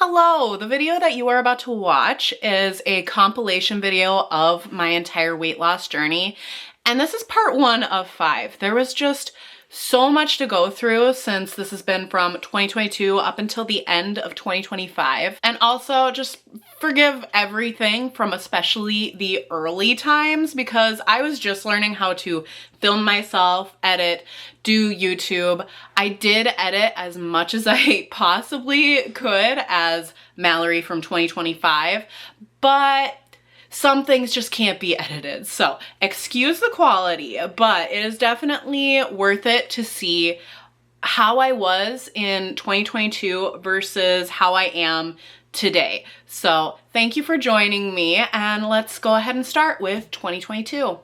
Hello! The video that you are about to watch is a compilation video of my entire weight loss journey, and this is part 1 of 5. There was just so much to go through since this has been from 2022 up until the end of 2025. And also just forgive everything from especially the early times because I was just learning how to film myself, edit, do YouTube. I did edit as much as I possibly could as Mallory from 2025, but some things just can't be edited. So excuse the quality, but it is definitely worth it to see how I was in 2022 versus how I am today. So thank you for joining me, and let's go ahead and start with 2022.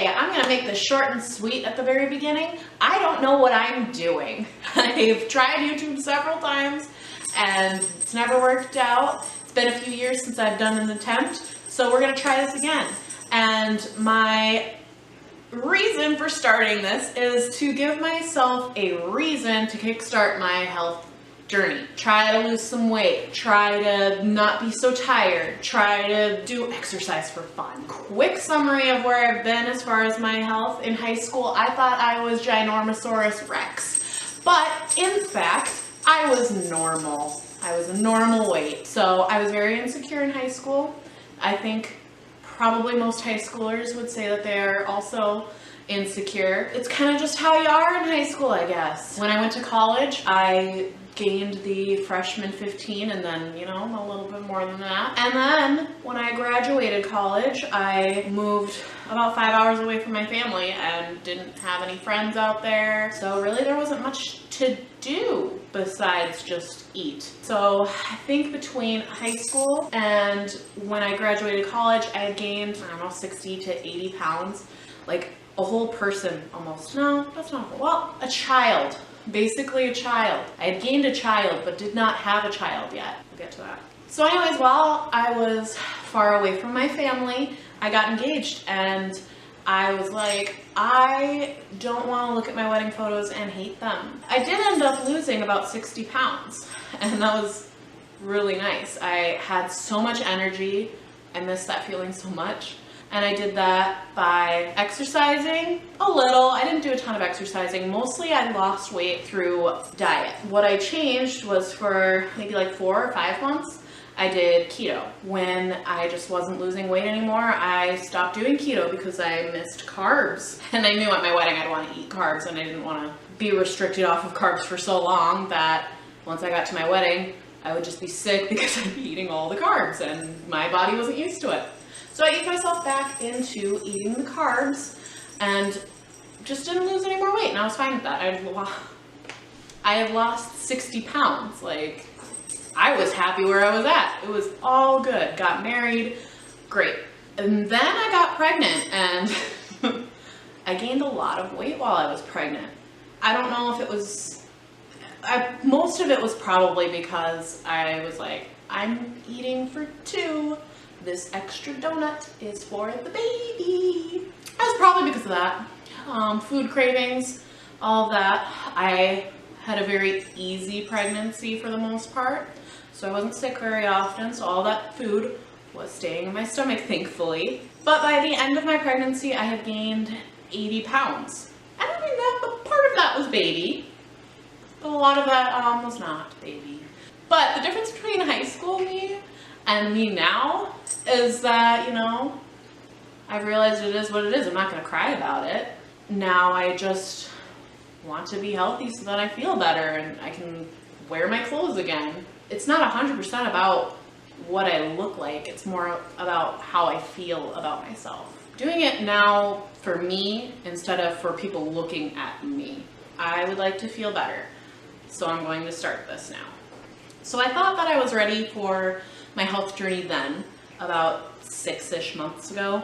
I'm gonna make this short and sweet at the very beginning. I don't know what I'm doing. I've tried YouTube several times and it's never worked out. It's been a few years since I've done an attempt, so we're gonna try this again. And my reason for starting this is to give myself a reason to kickstart my health journey. Try to lose some weight, try to not be so tired, try to do exercise for fun. Quick summary of where I've been as far as my health. In high school, I thought I was Ginormosaurus Rex, but in fact, I was normal. I was a normal weight. So I was very insecure in high school. I think probably most high schoolers would say that they are also insecure. It's kind of just how you are in high school, I guess. When I went to college, I gained the freshman 15 and then, you know, a little bit more than that. And then when I graduated college, I moved about 5 hours away from my family and didn't have any friends out there. So really there wasn't much to do besides just eat. So I think between high school and when I graduated college, I had gained, I don't know, 60 to 80 pounds. Like a whole person almost. No, that's not, well, a child. Basically a child. I had gained a child, but did not have a child yet. We'll get to that. So anyways, while I was far away from my family, I got engaged and I was like, I don't want to look at my wedding photos and hate them. I did end up losing about 60 pounds and that was really nice. I had so much energy. I missed that feeling so much. And I did that by exercising a little. I didn't do a ton of exercising. Mostly I lost weight through diet. What I changed was for maybe like 4 or 5 months, I did keto. When I just wasn't losing weight anymore, I stopped doing keto because I missed carbs. And I knew at my wedding I'd want to eat carbs and I didn't want to be restricted off of carbs for so long that once I got to my wedding, I would just be sick because I'd be eating all the carbs and my body wasn't used to it. So I eased myself back into eating the carbs and just didn't lose any more weight, and I was fine with that. I had lost 60 pounds. Like, I was happy where I was at. It was all good. Got married, great. And then I got pregnant, and I gained a lot of weight while I was pregnant. I don't know if it was, most of it was probably because I was like, I'm eating for 2. This extra donut is for the baby. That's probably because of that. Food cravings, all of that. I had a very easy pregnancy for the most part, so I wasn't sick very often, so all that food was staying in my stomach, thankfully. But by the end of my pregnancy, I had gained 80 pounds. And I mean, but part of that was baby, but a lot of that was not baby. But the difference between high school me and me now is that, you know, I've realized it is what it is. I'm not going to cry about it. Now I just want to be healthy so that I feel better and I can wear my clothes again. It's not 100% about what I look like. It's more about how I feel about myself. Doing it now for me instead of for people looking at me. I would like to feel better, so I'm going to start this now. So I thought that I was ready for my health journey then, about 6-ish months ago,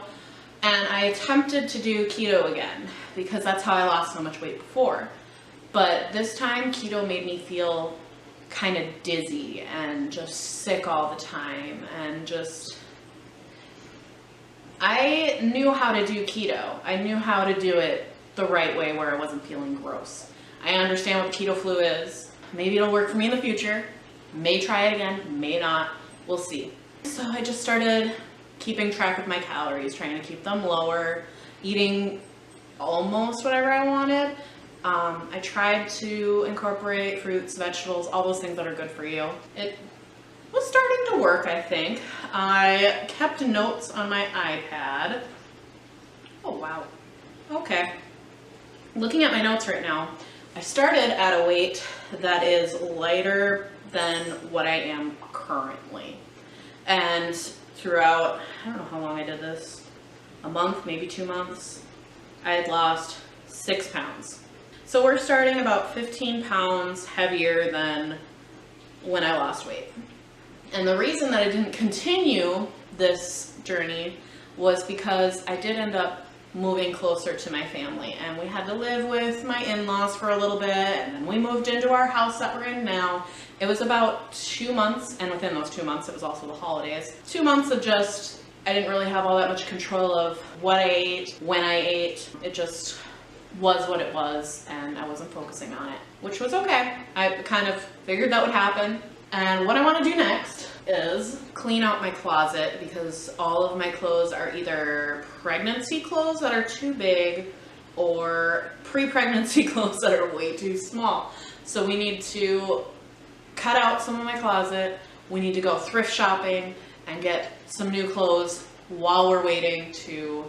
and I attempted to do keto again because that's how I lost so much weight before. But this time keto made me feel kind of dizzy and just sick all the time and just I knew how to do keto. I knew how to do it the right way where I wasn't feeling gross. I understand what the keto flu is. Maybe it'll work for me in the future. May try it again, may not. We'll see. So I just started keeping track of my calories, trying to keep them lower, eating almost whatever I wanted. I tried to incorporate fruits, vegetables, all those things that are good for you. It was starting to work, I think. I kept notes on my iPad. Oh, wow. Okay. Looking at my notes right now, I started at a weight that is lighter than what I am currently. And throughout, I don't know how long I did this, a month, maybe 2 months, I had lost 6 pounds. So we're starting about 15 pounds heavier than when I lost weight. And the reason that I didn't continue this journey was because I did end up moving closer to my family, and we had to live with my in-laws for a little bit, and then we moved into our house that we're in now. It was about 2 months, and within those 2 months, it was also the holidays. 2 months of just, I didn't really have all that much control of what I ate, when I ate. It just was what it was, and I wasn't focusing on it, which was okay. I kind of figured that would happen. And what I want to do next is clean out my closet, because all of my clothes are either pregnancy clothes that are too big or pre-pregnancy clothes that are way too small. So we need to cut out some of my closet. We need to go thrift shopping and get some new clothes while we're waiting to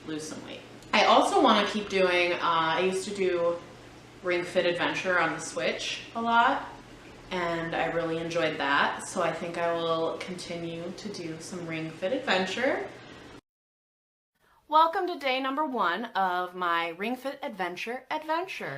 lose some weight. I also want to keep doing, I used to do Ring Fit Adventure on the Switch a lot, and I really enjoyed that, so I think I will continue to do some Ring Fit Adventure. Welcome to day number 1 of my Ring Fit Adventure.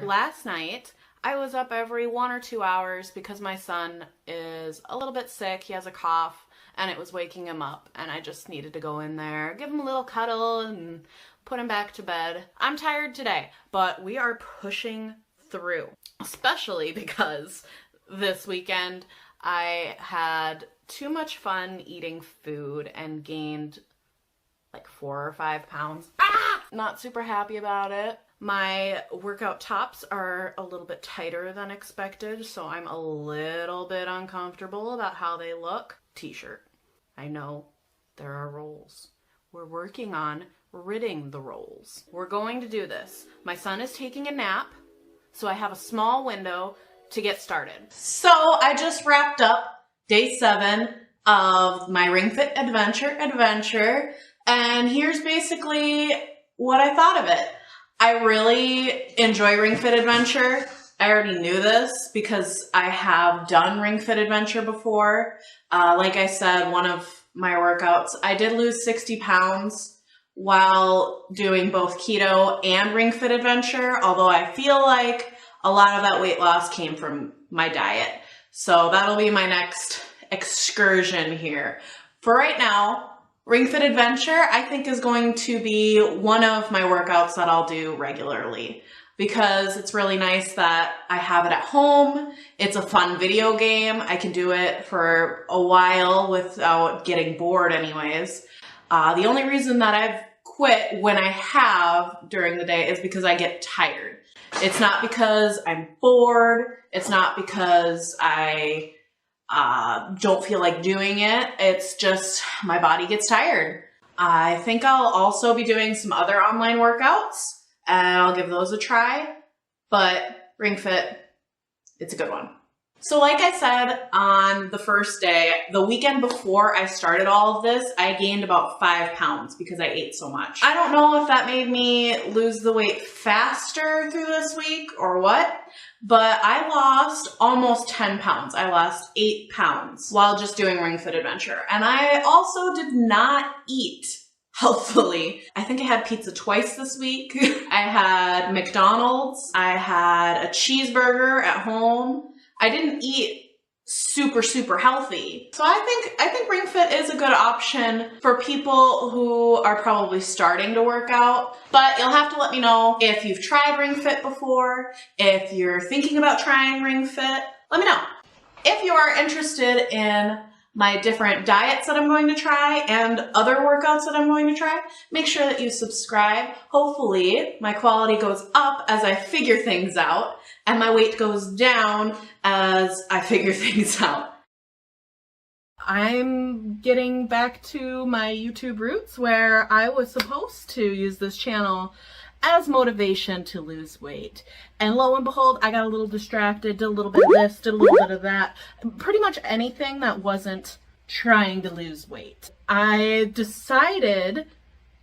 Last night, I was up every 1 or 2 hours because my son is a little bit sick. He has a cough, and it was waking him up, and I just needed to go in there, give him a little cuddle, and put him back to bed. I'm tired today, but we are pushing through, especially because this weekend I had too much fun eating food and gained like 4 or 5 pounds. Not super happy about it. My workout tops are a little bit tighter than expected, so I'm a little bit uncomfortable about how they look. T-shirt. I know there are rolls. We're working on ridding the rolls. We're going to do this. My son is taking a nap, so I have a small window to get started. So I just wrapped up day 7 of my Ring Fit Adventure, and here's basically what I thought of it. I really enjoy Ring Fit Adventure. I already knew this because I have done Ring Fit Adventure before. Like I said, one of my workouts, I did lose 60 pounds while doing both keto and Ring Fit Adventure, although I feel like a lot of that weight loss came from my diet. So that'll be my next excursion here. For right now, Ring Fit Adventure, I think, is going to be one of my workouts that I'll do regularly, because it's really nice that I have it at home. It's a fun video game. I can do it for a while without getting bored anyways. The only reason that I've quit when I have during the day is because I get tired. It's not because I'm bored. It's not because I don't feel like doing it. It's just my body gets tired. I think I'll also be doing some other online workouts, and I'll give those a try. But Ring Fit, it's a good one. So like I said on the first day, the weekend before I started all of this, I gained about 5 pounds because I ate so much. I don't know if that made me lose the weight faster through this week or what, but I lost almost 10 pounds. I lost 8 pounds while just doing Ring Fit Adventure. And I also did not eat healthfully. I think I had pizza twice this week. I had McDonald's. I had a cheeseburger at home. I didn't eat super healthy. So I think Ring Fit is a good option for people who are probably starting to work out. But you'll have to let me know if you've tried Ring Fit before, if you're thinking about trying Ring Fit. Let me know. If you are interested in my different diets that I'm going to try and other workouts that I'm going to try, make sure that you subscribe. Hopefully my quality goes up as I figure things out and my weight goes down as I figure things out. I'm getting back to my YouTube roots where I was supposed to use this channel as motivation to lose weight. And lo and behold, I got a little distracted, did a little bit of this, did a little bit of that. Pretty much anything that wasn't trying to lose weight. I decided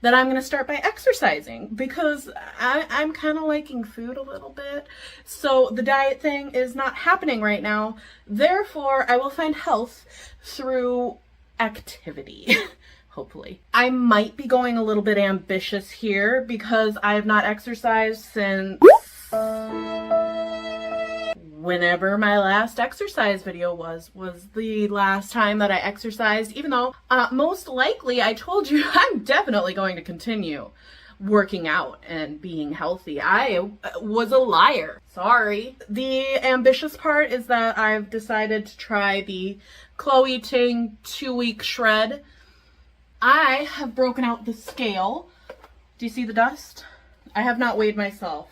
that I'm going to start by exercising because I'm kind of liking food a little bit. So the diet thing is not happening right now. Therefore, I will find health through activity. Hopefully. I might be going a little bit ambitious here because I have not exercised since whenever my last exercise video was the last time that I exercised, even though most likely I told you I'm definitely going to continue working out and being healthy. I was a liar. Sorry. The ambitious part is that I've decided to try the Ting 2-week shred. I have broken out the scale. Do you see the dust? I have not weighed myself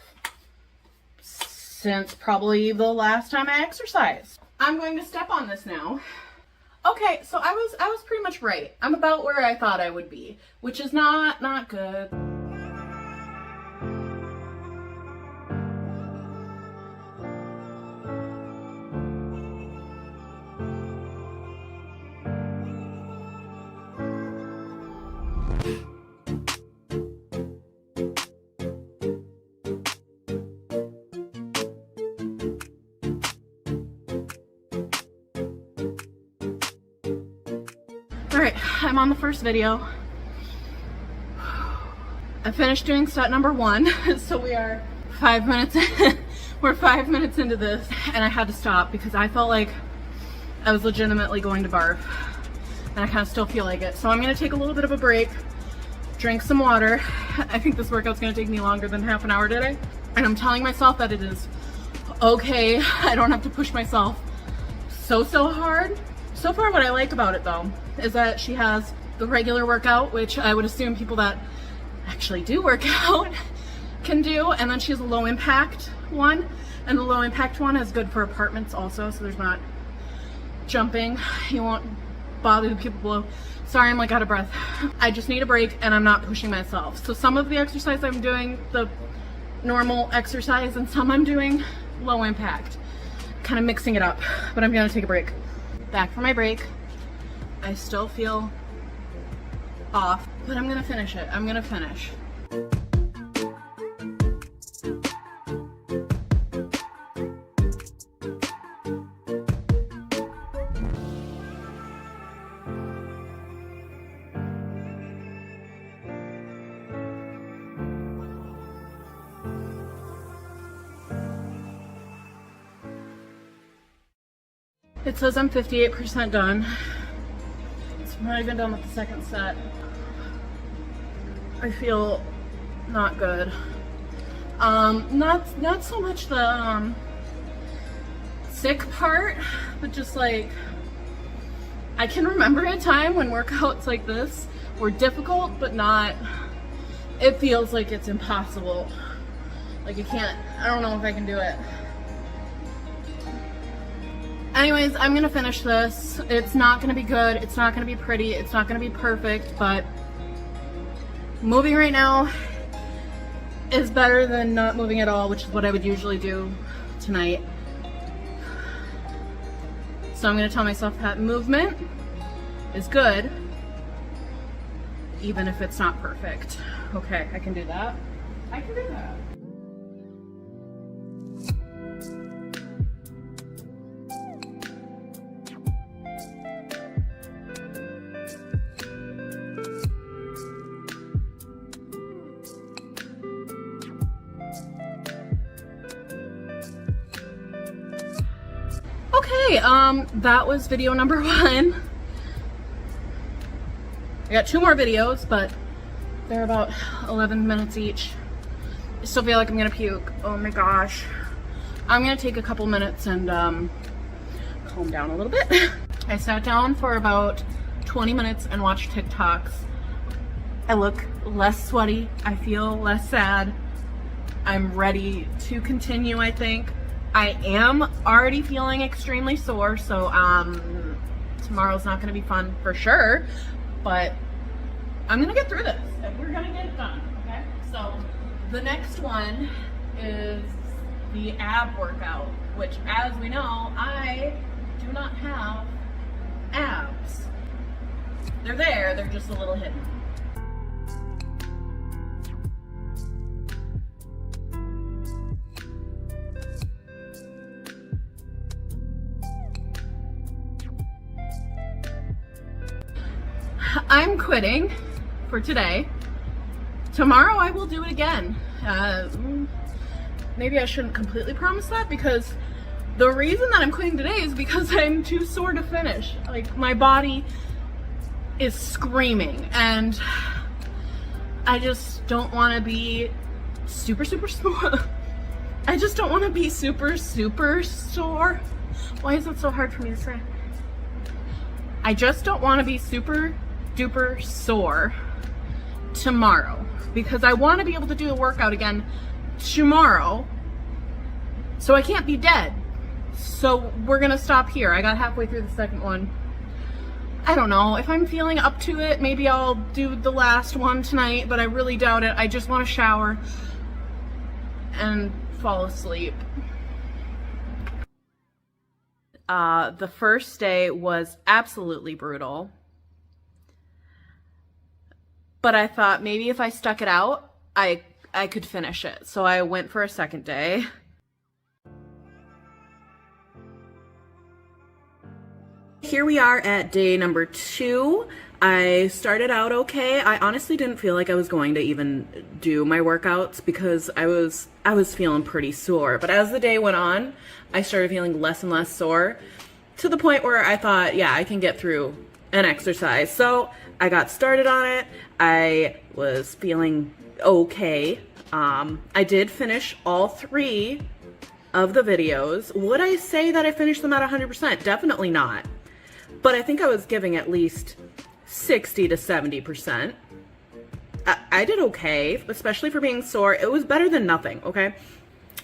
since probably the last time I exercised. I'm going to step on this now. Okay, so I was pretty much right. I'm about where I thought I would be, which is not good. Alright, I'm on the first video. I finished doing set number 1, so we are 5 minutes in. We're 5 minutes into this, and I had to stop because I felt like I was legitimately going to barf, and I kind of still feel like it. So I'm going to take a little bit of a break, drink some water. I think this workout's going to take me longer than half an hour today, and I'm telling myself that it is okay. I don't have to push myself so hard. So far, what I like about it though is that she has the regular workout, which I would assume people that actually do work out can do, and then she has a low impact one, and the low impact one is good for apartments also, so there's not jumping. You won't bother the people below. Sorry, I'm like out of breath. I just need a break and I'm not pushing myself. So some of the exercise I'm doing the normal exercise and some I'm doing low impact, kind of mixing it up, but I'm gonna take a break. Back from my break. I still feel off, but I'm gonna finish it. I'm gonna finish. It says I'm 58% done. So I'm not even done with the second set. I feel not good. Not so much the sick part, but just like I can remember a time when workouts like this were difficult, but not. It feels like it's impossible. Like I don't know if I can do it. Anyways, I'm gonna finish this. It's not gonna be good, it's not gonna be pretty, it's not gonna be perfect, but moving right now is better than not moving at all, which is what I would usually do tonight. So I'm gonna tell myself that movement is good, even if it's not perfect. Okay, I can do that. I can do that. Okay, that was video number 1. I got 2 more videos, but they're about 11 minutes each. I still feel like I'm gonna puke. Oh my gosh. I'm gonna take a couple minutes and calm down a little bit. I sat down for about 20 minutes and watched TikToks. I look less sweaty. I feel less sad. I'm ready to continue, I think. I am already feeling extremely sore, so tomorrow's not gonna be fun for sure, but I'm gonna get through this and we're gonna get it done, okay? So the next one is the ab workout, which, as we know, I do not have abs. They're there, they're just a little hidden. I'm quitting for today. Tomorrow I will do it again. Maybe I shouldn't completely promise that, because the reason that I'm quitting today is because I'm too sore to finish. Like, my body is screaming and I just don't want to be super sore. I just don't want to be super sore. Why is it so hard for me to say? I just don't want to be super duper sore tomorrow, because I want to be able to do a workout again tomorrow, so I can't be dead. So we're gonna stop here. I got halfway through the second one. I don't know if I'm feeling up to it. Maybe I'll do the last one tonight, but I really doubt it. I just want to shower and fall asleep. The first day was absolutely brutal, but I thought maybe if I stuck it out, I could finish it. So I went for a second day. Here we are at day number 2. I started out okay. I honestly didn't feel like I was going to even do my workouts because I was feeling pretty sore. But as the day went on, I started feeling less and less sore, to the point where I thought, yeah, I can get through an exercise. So I got started on it. I was feeling okay. I did finish all 3 of the videos. Would I say that I finished them at 100%? Definitely not. But I think I was giving at least 60 to 70%. I did okay, especially for being sore. It was better than nothing, okay?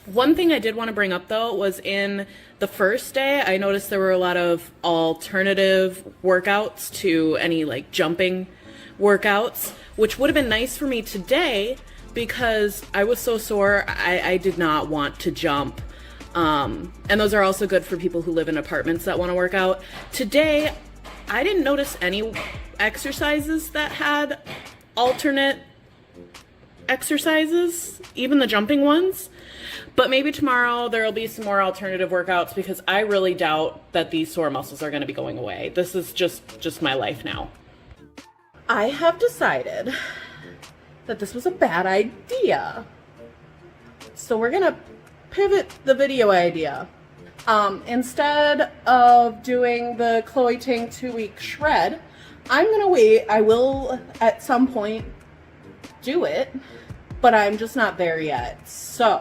One thing I did want to bring up, though, was in the first day, I noticed there were a lot of alternative workouts to any, like, jumping workouts, which would have been nice for me today because I was so sore, I did not want to jump. And those are also good for people who live in apartments that want to work out. Today, I didn't notice any exercises that had alternate exercises, even the jumping ones. But maybe tomorrow there will be some more alternative workouts, because I really doubt that these sore muscles are going to be going away. This is just my life now. I have decided that this was a bad idea. So we're going to pivot the video idea. Instead of doing the Ting 2-week shred, I'm gonna wait. I will at some point do it, but I'm just not there yet. So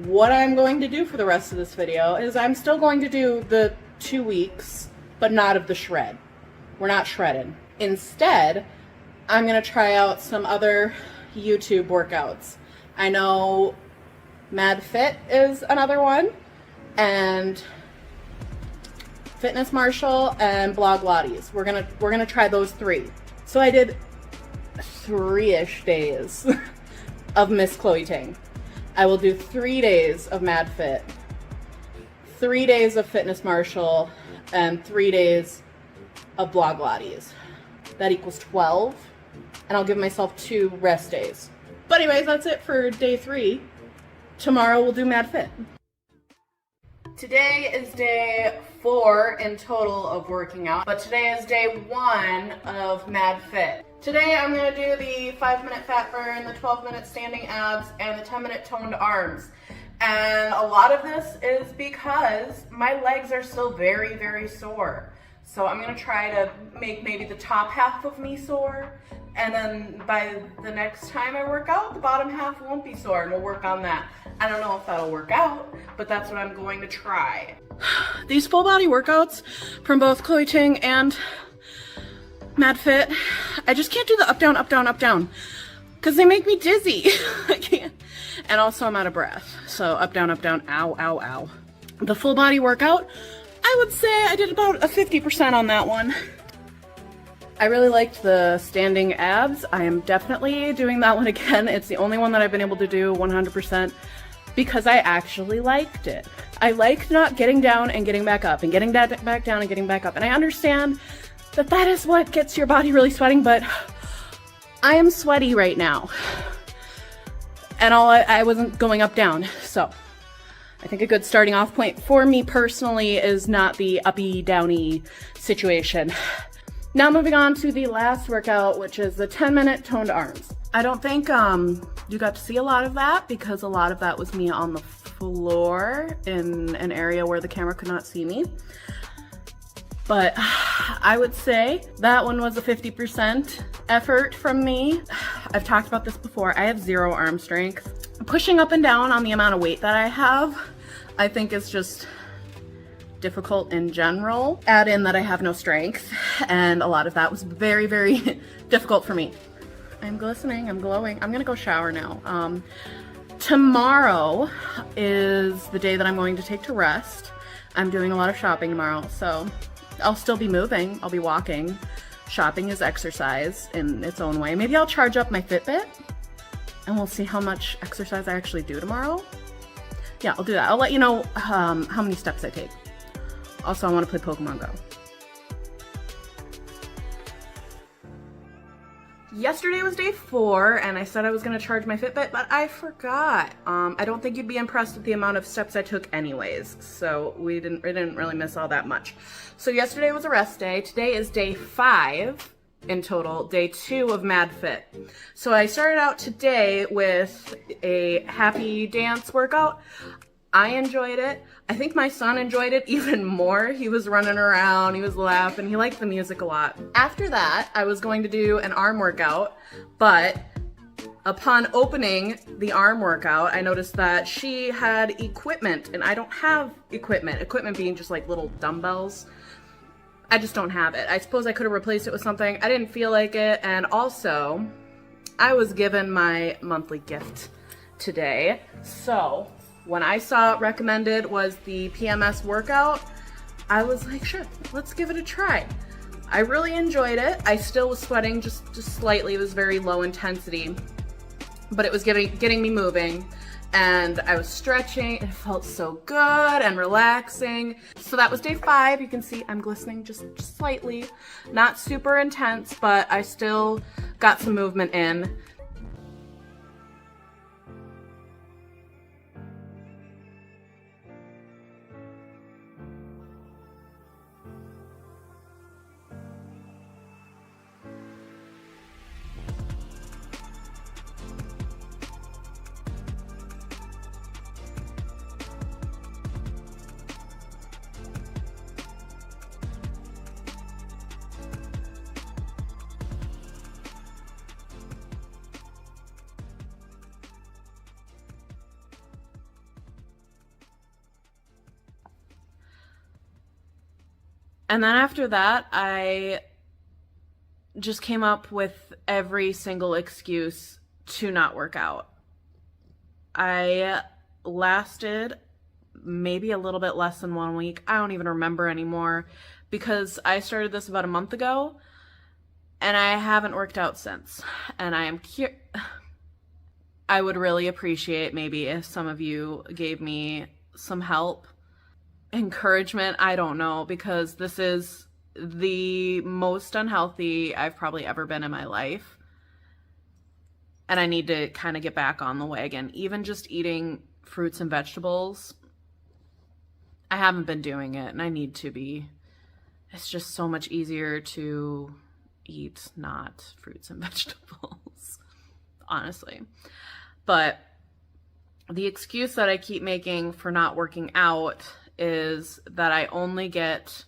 what I'm going to do for the rest of this video is I'm still going to do the 2 weeks, but not of the shred. We're not shredding. Instead, I'm gonna try out some other YouTube workouts. I know Mad Fit is another one, and Fitness Marshall and Blog Lotties. We're gonna try those 3. So I did 3-ish days of Miss Chloe Ting. I will do 3 days of Mad Fit, 3 days of Fitness Marshall, and 3 days of Blog Lotties. That equals 12, and I'll give myself 2 rest days. But anyways, that's it for day 3. Tomorrow we'll do Mad Fit. Today is day 4 in total of working out, but today is day 1 of Mad Fit. Today I'm going to do the 5-minute fat burn, the 12-minute standing abs, and the 10-minute toned arms. And a lot of this is because my legs are still very sore. So I'm gonna try to make maybe the top half of me sore, and then by the next time I work out, the bottom half won't be sore, and we'll work on that. I don't know if that'll work out, but that's what I'm going to try. These full body workouts from both Chloe Ting and MadFit, I just can't do the up, down, up, down, up, down, because they make me dizzy. I can't. And also I'm out of breath. So up, down, ow, ow, ow. The full body workout, I would say I did about a 50% on that one. I really liked the standing abs. I am definitely doing that one again. It's the only one that I've been able to do 100% because I actually liked it. I liked not getting down and getting back up and getting back down and getting back up. And I understand that that is what gets your body really sweating, but I am sweaty right now. And I wasn't going up, down. So I think a good starting off point for me personally is not the uppy, downy situation. Now moving on to the last workout, which is the 10-minute toned arms. I don't think you got to see a lot of that because a lot of that was me on the floor in an area where the camera could not see me. But I would say that one was a 50% effort from me. I've talked about this before. I have zero arm strength. Pushing up and down on the amount of weight that I have, I think is just difficult in general. Add in that I have no strength, and a lot of that was very, very difficult for me. I'm glistening, I'm glowing. I'm gonna go shower now. Tomorrow is the day that I'm going to take to rest. I'm doing a lot of shopping tomorrow, so I'll still be moving, I'll be walking. Shopping is exercise in its own way. Maybe I'll charge up my Fitbit and we'll see how much exercise I actually do tomorrow. Yeah, I'll do that. I'll let you know how many steps I take. Also, I want to play Pokemon Go. Yesterday was day 4, and I said I was going to charge my Fitbit, but I forgot. I don't think you'd be impressed with the amount of steps I took anyways, so we didn't really miss all that much. So yesterday was a rest day. Today is day 5 in total, day 2 of MadFit. So I started out today with a happy dance workout. I enjoyed it. I think my son enjoyed it even more. He was running around, he was laughing, he liked the music a lot. After that, I was going to do an arm workout, but upon opening the arm workout, I noticed that she had equipment, and I don't have equipment. Equipment being just like little dumbbells. I just don't have it. I suppose I could have replaced it with something. I didn't feel like it, and also, I was given my monthly gift today, so when I saw it recommended was the PMS workout, I was like, sure, let's give it a try. I really enjoyed it. I still was sweating just slightly. It was very low intensity, but it was getting me moving, and I was stretching. It felt so good and relaxing. So that was day 5. You can see I'm glistening just slightly. Not super intense, but I still got some movement in. And then after that, I just came up with every single excuse to not work out. I lasted maybe a little bit less than 1 week. I don't even remember anymore because I started this about a month ago and I haven't worked out since. And I would really appreciate maybe if some of you gave me some help. Encouragement, I don't know, because this is the most unhealthy I've probably ever been in my life. And I need to kind of get back on the wagon. Even just eating fruits and vegetables, I haven't been doing it, and I need to be. It's just so much easier to eat not fruits and vegetables, honestly. But the excuse that I keep making for not working out is that I only get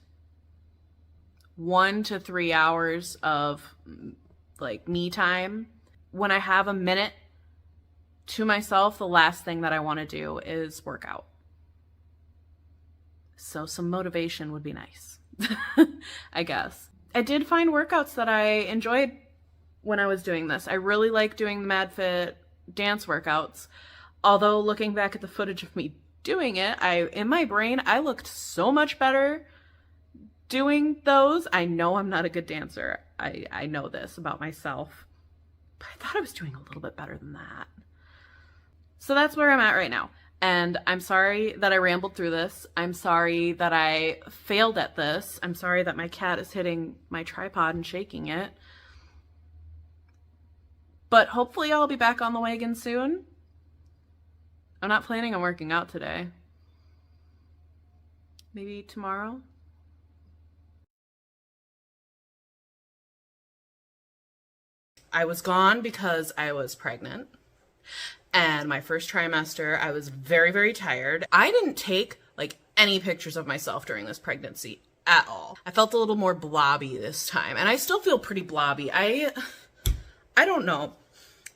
1 to 3 hours of like me time. When I have a minute to myself, the last thing that I want to do is work out. So some motivation would be nice, I guess. I did find workouts that I enjoyed when I was doing this. I really like doing the MadFit dance workouts. Although looking back at the footage of me doing it, in my brain, I looked so much better doing those. I know I'm not a good dancer. I know this about myself, but I thought I was doing a little bit better than that. So that's where I'm at right now. And I'm sorry that I rambled through this. I'm sorry that I failed at this. I'm sorry that my cat is hitting my tripod and shaking it. But hopefully I'll be back on the wagon soon. I'm not planning on working out today. Maybe tomorrow. I was gone because I was pregnant. And my first trimester, I was very, very tired. I didn't take like any pictures of myself during this pregnancy at all. I felt a little more blobby this time, and I still feel pretty blobby. I don't know.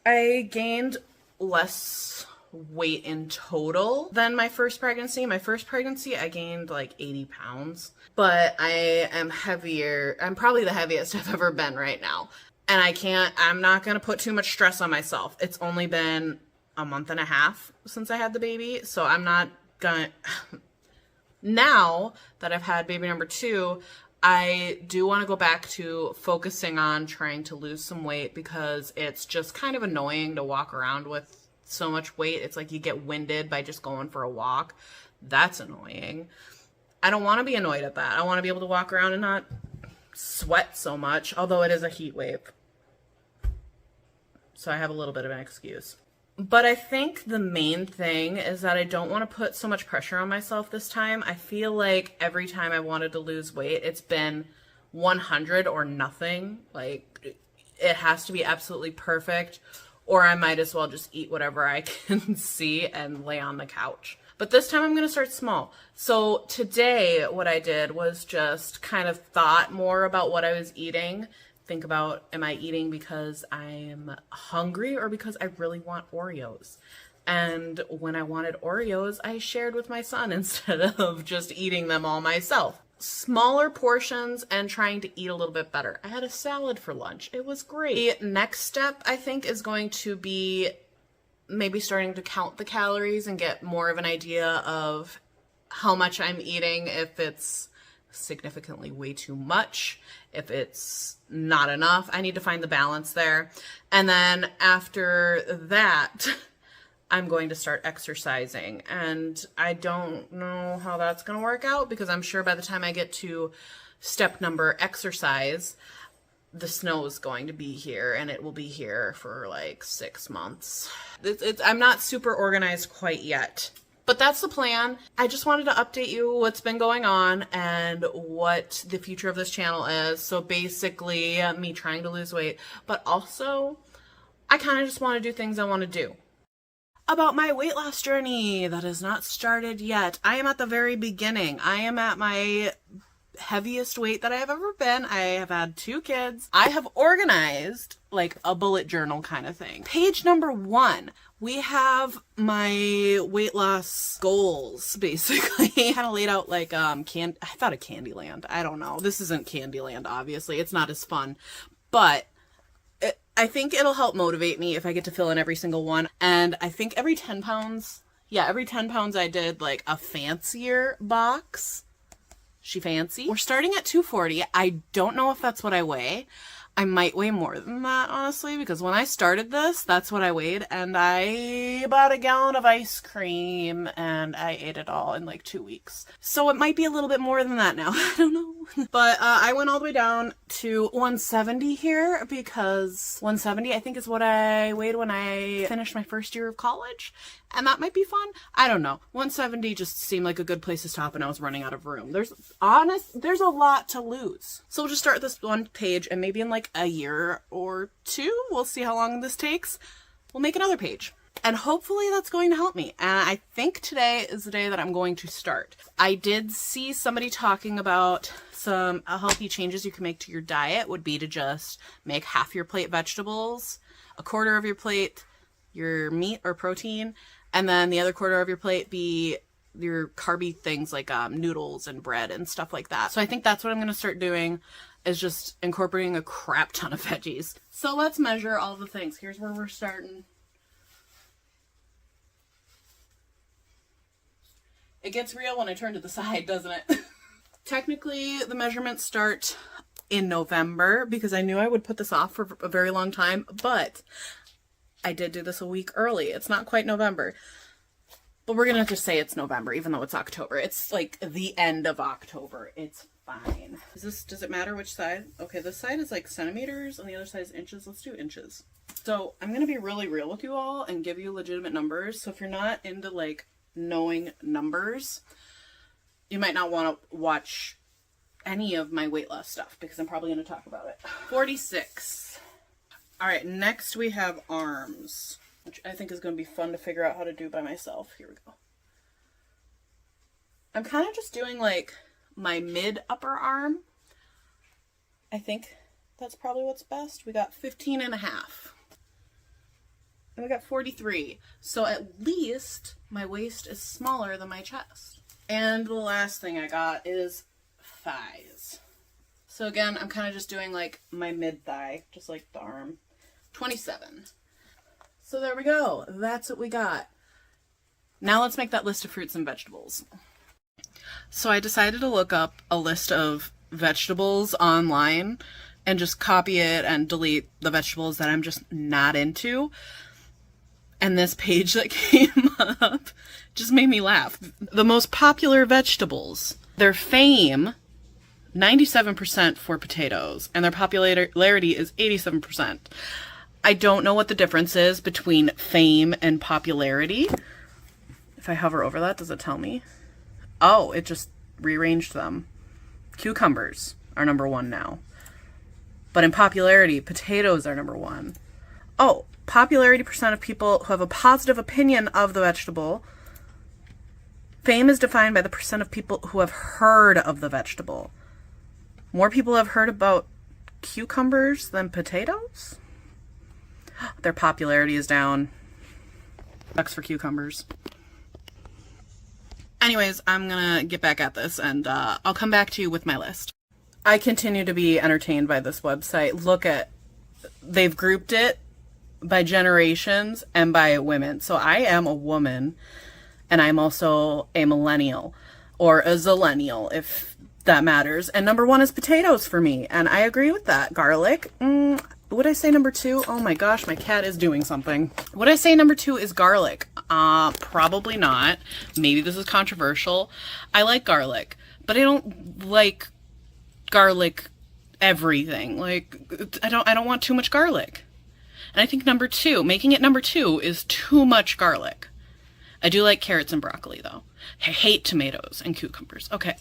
I gained less weight in total than my first pregnancy. My first pregnancy, I gained like 80 pounds, but I am heavier. I'm probably the heaviest I've ever been right now. And I'm not going to put too much stress on myself. It's only been a month and a half since I had the baby, so I'm not gonna. Now that I've had baby number 2, I do want to go back to focusing on trying to lose some weight, because it's just kind of annoying to walk around with so much weight. It's like you get winded by just going for a walk. That's annoying. I don't want to be annoyed at that. I want to be able to walk around and not sweat so much, although it is a heat wave. So I have a little bit of an excuse. But I think the main thing is that I don't want to put so much pressure on myself this time. I feel like every time I wanted to lose weight, it's been 100 or nothing. Like, it has to be absolutely perfect, or I might as well just eat whatever I can see and lay on the couch. But this time I'm going to start small. So today what I did was just kind of thought more about what I was eating. Think about, am I eating because I'm hungry or because I really want Oreos? And when I wanted Oreos, I shared with my son instead of just eating them all myself. Smaller portions and trying to eat a little bit better. I had a salad for lunch. It was great. The next step, I think, is going to be maybe starting to count the calories and get more of an idea of how much I'm eating, if it's significantly way too much, if it's not enough. I need to find the balance there. And then after that, I'm going to start exercising. And I don't know how that's going to work out, because I'm sure by the time I get to step number exercise, the snow is going to be here, and it will be here for like 6 months. I'm not super organized quite yet. But that's the plan. I just wanted to update you what's been going on and what the future of this channel is. So basically, me trying to lose weight, but also I kind of just want to do things I want to do. About my weight loss journey that has not started yet. I am at the very beginning. I am at my heaviest weight that I have ever been. I have had 2 kids. I have organized like a bullet journal kind of thing. Page number 1, we have my weight loss goals, basically. Kind of laid out like, I thought of Candyland. I don't know. This isn't Candyland, obviously. It's not as fun, but I think it'll help motivate me if I get to fill in every single one. And I think every 10 pounds, I did like a fancier box. She fancy. We're starting at 240. I don't know if that's what I weigh. I might weigh more than that, honestly, because when I started this, that's what I weighed, and I bought a gallon of ice cream, and I ate it all in like 2 weeks. So it might be a little bit more than that now. I don't know. But I went all the way down to 170 here, because 170, I think, is what I weighed when I finished my first year of college, and that might be fun. I don't know. 170 just seemed like a good place to stop, and I was running out of room. There's a lot to lose. So we'll just start this one page, and maybe in like a year or 2, we'll see how long this takes, we'll make another page. And hopefully that's going to help me. And I think today is the day that I'm going to start. I did see somebody talking about some healthy changes you can make to your diet would be to just make half your plate vegetables, a quarter of your plate your meat or protein, and then the other quarter of your plate be your carby things like noodles and bread and stuff like that. So I think that's what I'm going to start doing, is just incorporating a crap ton of veggies. So let's measure all the things. Here's where we're starting. It gets real when I turn to the side, doesn't it? Technically, the measurements start in November because I knew I would put this off for a very long time, but I did do this a week early. It's not quite November, but we're going to just say it's November, even though it's October. It's like the end of October. It's fine. Does it matter which side? Okay, this side is like centimeters and the other side is inches. Let's do inches. So I'm going to be really real with you all and give you legitimate numbers. So if you're not into like knowing numbers, you might not want to watch any of my weight loss stuff because I'm probably going to talk about it. 46. All right, next we have arms, which I think is going to be fun to figure out how to do by myself. Here we go. I'm kind of just doing like my mid upper arm. I think that's probably what's best. We got 15 and a half. And we got 43. So at least my waist is smaller than my chest. And the last thing I got is thighs. So again, I'm kind of just doing like my mid thigh, just like the arm. 27. So there we go. That's what we got. Now let's make that list of fruits and vegetables. So I decided to look up a list of vegetables online and just copy it and delete the vegetables that I'm just not into. And this page that came up just made me laugh. The most popular vegetables. Their fame, 97% for potatoes, and their popularity is 87%. I don't know what the difference is between fame and popularity. If I hover over that, does it tell me? Oh, it just rearranged them. Cucumbers are number one now. But in popularity, potatoes are number one. Oh, popularity percent of people who have a positive opinion of the vegetable. Fame is defined by the percent of people who have heard of the vegetable. More people have heard about cucumbers than potatoes? Their popularity is down. Sucks for cucumbers. Anyways, I'm gonna get back at this and I'll come back to you with my list. I continue to be entertained by this website. Look at, they've grouped it by generations and by women. So I am a woman and I'm also a millennial or a zillennial if that matters. And number one is potatoes for me. And I agree with that. Garlic. Would I say number two? Oh my gosh, my cat is doing something. Would I say number two is garlic? Probably not. Maybe this is controversial. I like garlic, but I don't like garlic everything. Like I don't want too much garlic. And I think number two, making it number two is too much garlic. I do like carrots and broccoli though. I hate tomatoes and cucumbers. Okay,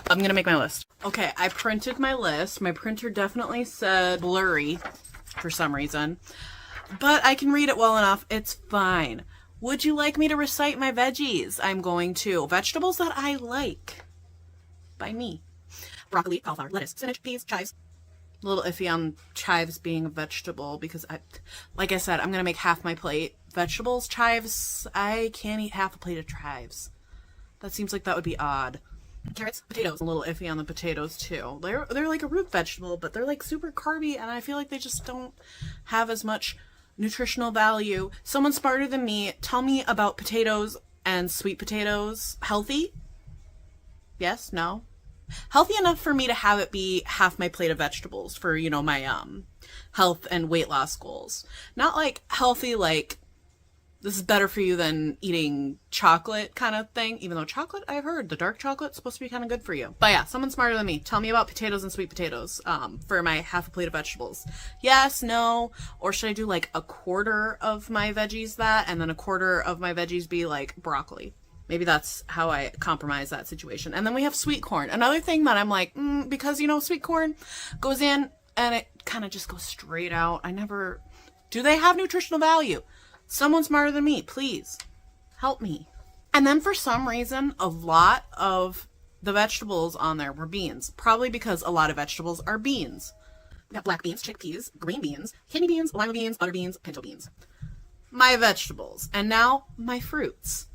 I'm gonna make my list. Okay, I printed my list. My printer definitely said blurry for some reason, but I can read it well enough. It's fine. Would you like me to recite my veggies? I'm going to. Vegetables that I like by me. Broccoli, cauliflower, lettuce, spinach, peas, chives. A little iffy on chives being a vegetable because like I said, I'm going to make half my plate. Vegetables, chives, I can't eat half a plate of chives. That seems like that would be odd. Carrots, potatoes, a little iffy on the potatoes too. They're like a root vegetable, but they're like super carby and I feel like they just don't have as much nutritional value. Someone smarter than me, tell me about potatoes and sweet potatoes. Healthy? Yes? No? Healthy enough for me to have it be half my plate of vegetables for, you know, my health and weight loss goals. Not like healthy like this is better for you than eating chocolate kind of thing. Even though chocolate, I've heard the dark chocolate is supposed to be kind of good for you. But yeah, someone smarter than me, tell me about potatoes and sweet potatoes for my half a plate of vegetables. Yes, no, or should I do like a quarter of my veggies that and then a quarter of my veggies be like broccoli? Maybe that's how I compromise that situation. And then we have sweet corn. Another thing that I'm like, because, you know, sweet corn goes in and it kind of just goes straight out. Do they have nutritional value? Someone smarter than me, please help me. And then for some reason, a lot of the vegetables on there were beans. Probably because a lot of vegetables are beans. We got black beans, chickpeas, green beans, kidney beans, lima beans, butter beans, pinto beans. My vegetables. And now my fruits.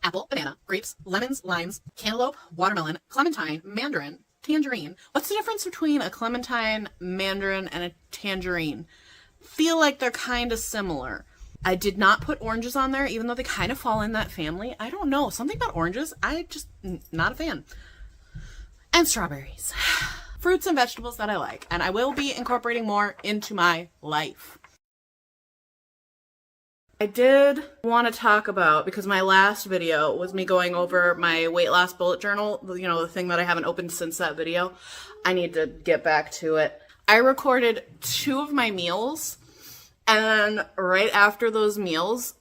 Apple, banana, grapes, lemons, limes, cantaloupe, watermelon, clementine, mandarin, tangerine. What's the difference between a clementine, mandarin, and a tangerine? Feel like they're kind of similar. I did not put oranges on there, even though they kind of fall in that family. I don't know. Something about oranges, not a fan. And strawberries. Fruits and vegetables that I like. And I will be incorporating more into my life. I did want to talk about, because my last video was me going over my weight loss bullet journal, you know, the thing that I haven't opened since that video. I need to get back to it. I recorded 2 of my meals, and then right after those meals,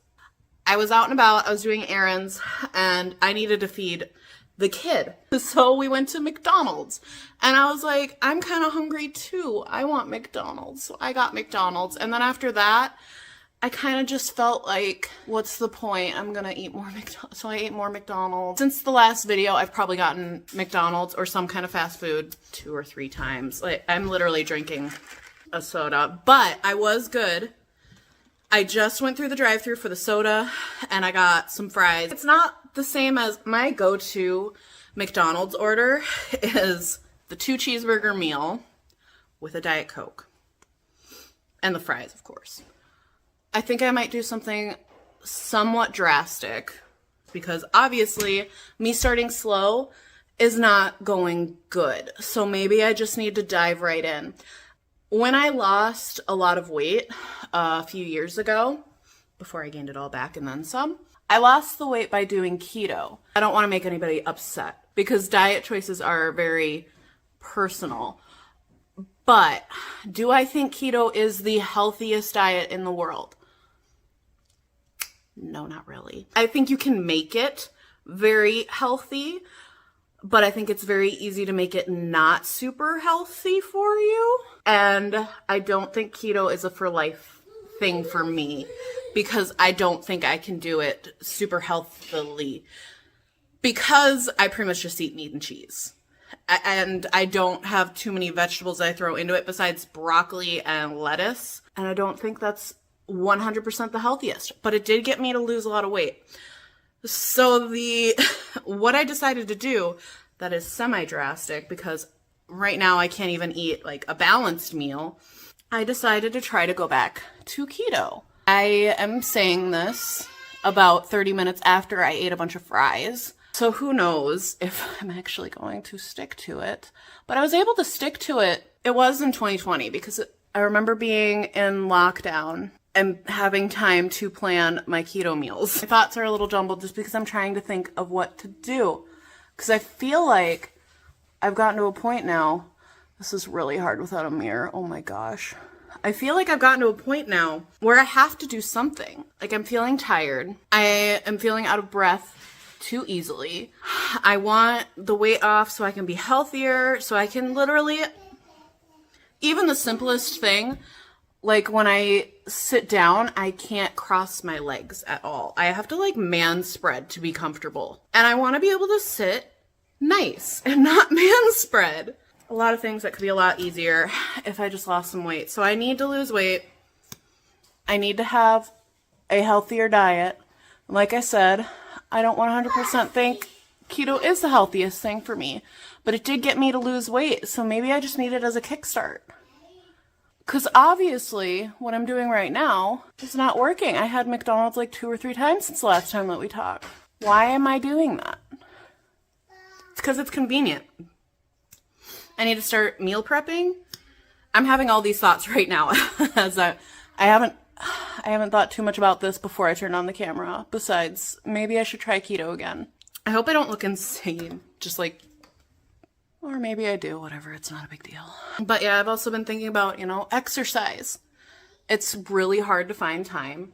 I was out and about, I was doing errands, and I needed to feed the kid. So we went to McDonald's, and I was like, I'm kind of hungry too. I want McDonald's. So I got McDonald's, and then after that, I kind of just felt like, what's the point? I'm gonna eat more McDonald's. So I ate more McDonald's. Since the last video, I've probably gotten McDonald's or some kind of fast food 2 or 3 times. Like, I'm literally drinking a soda, but I was good. I just went through the drive-thru for the soda, and I got some fries. It's not the same as my go-to McDonald's order is the 2 cheeseburger meal with a Diet Coke. And the fries, of course. I think I might do something somewhat drastic because obviously me starting slow is not going good. So maybe I just need to dive right in. When I lost a lot of weight a few years ago, before I gained it all back and then some, I lost the weight by doing keto. I don't want to make anybody upset because diet choices are very personal. But do I think keto is the healthiest diet in the world? No, not really. I think you can make it very healthy, but I think it's very easy to make it not super healthy for you. And I don't think keto is a for life thing for me because I don't think I can do it super healthily because I pretty much just eat meat and cheese. And I don't have too many vegetables I throw into it besides broccoli and lettuce. And I don't think that's 100% the healthiest, but it did get me to lose a lot of weight. So what I decided to do that is semi-drastic because right now I can't even eat like a balanced meal. I decided to try to go back to keto. I am saying this about 30 minutes after I ate a bunch of fries. So who knows if I'm actually going to stick to it, but I was able to stick to it. It was in 2020 because I remember being in lockdown and having time to plan my keto meals. My thoughts are a little jumbled just because I'm trying to think of what to do. Because I feel like I've gotten to a point now, this is really hard without a mirror, oh my gosh. I feel like I've gotten to a point now where I have to do something. Like I'm feeling tired, I am feeling out of breath too easily. I want the weight off so I can be healthier, so I can literally, even the simplest thing, like when I sit down, I can't cross my legs at all. I have to like man spread to be comfortable. And I want to be able to sit nice and not man spread. A lot of things that could be a lot easier if I just lost some weight. So I need to lose weight. I need to have a healthier diet. Like I said, I don't 100% think keto is the healthiest thing for me, but it did get me to lose weight. So maybe I just need it as a kickstart. Because obviously, what I'm doing right now is not working. I had McDonald's like 2 or 3 times since the last time that we talked. Why am I doing that? It's because it's convenient. I need to start meal prepping. I'm having all these thoughts right now as I haven't thought too much about this before I turned on the camera. Besides, maybe I should try keto again. I hope I don't look insane. Just like, or maybe I do, whatever, it's not a big deal. But yeah, I've also been thinking about, exercise. It's really hard to find time